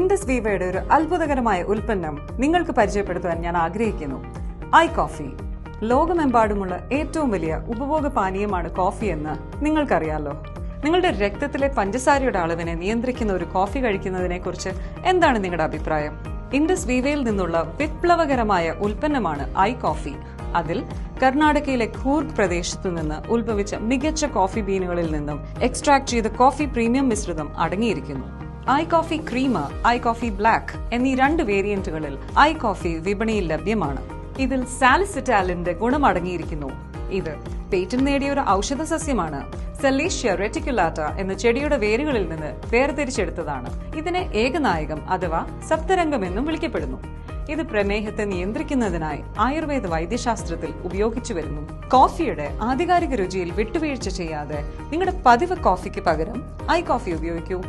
Indus വീവയുടെ ഒരു അത്ഭുതകരമായ ഉൽപ്പന്നം നിങ്ങൾക്ക് പരിചയപ്പെടുത്താൻ ഞാൻ ആഗ്രഹിക്കുന്നു. iCoffee. ലോകമെമ്പാടുമുള്ള ഏറ്റവും വലിയ ഉപഭോഗ പാനീയമാണ് കോഫി എന്ന് നിങ്ങൾക്കറിയാലോ. നിങ്ങളുടെ രക്തത്തിലെ പഞ്ചസാരയുടെ അളവിനെ നിയന്ത്രിക്കുന്ന ഒരു കോഫി കഴിക്കുന്നതിനെ കുറിച്ച് എന്താണ് നിങ്ങളുടെ അഭിപ്രായം? ഇൻഡസ് വീവയിൽ നിന്നുള്ള വിപ്ലവകരമായ ഉൽപ്പന്നമാണ് iCoffee. അതിൽ കർണാടകയിലെ കൂർഗ് പ്രദേശത്തു നിന്ന് ഉത്ഭവിച്ച മികച്ച കോഫി ബീനുകളിൽ നിന്നും എക്സ്ട്രാക്ട് ചെയ്ത കോഫി പ്രീമിയം മിശ്രിതം അടങ്ങിയിരിക്കുന്നു. iCoffee ക്രീമ്, iCoffee ബ്ലാക്ക് എന്നീ 2 വേരിയന്റുകളിൽ iCoffee വിപണിയിൽ ലഭ്യമാണ്. ഇതിൽ സാലിസിറ്റാലിന്റെ ഗുണം അടങ്ങിയിരിക്കുന്നു. ഇത് പേറ്റന്റ് നേടിയ ഒരു ഔഷധ സസ്യമാണ്. സെലേഷ്യ റെറ്റിക്കുലാറ്റ എന്ന ചെടിയുടെ വേരുകളിൽ നിന്ന് വേർതിരിച്ചെടുത്തതാണ്. ഇതിനെ ഏകനായകം അഥവാ സപ്തരംഗം എന്നും വിളിക്കപ്പെടുന്നു. ഇത് പ്രമേഹത്തെ നിയന്ത്രിക്കുന്നതിനായി ആയുർവേദ വൈദ്യശാസ്ത്രത്തിൽ ഉപയോഗിച്ചു വരുന്നു. കോഫിയുടെ ആധികാരിക രുചിയിൽ വിട്ടുവീഴ്ച ചെയ്യാതെ നിങ്ങളുടെ പതിവ് കോഫിക്ക് പകരം iCoffee ഉപയോഗിക്കൂ.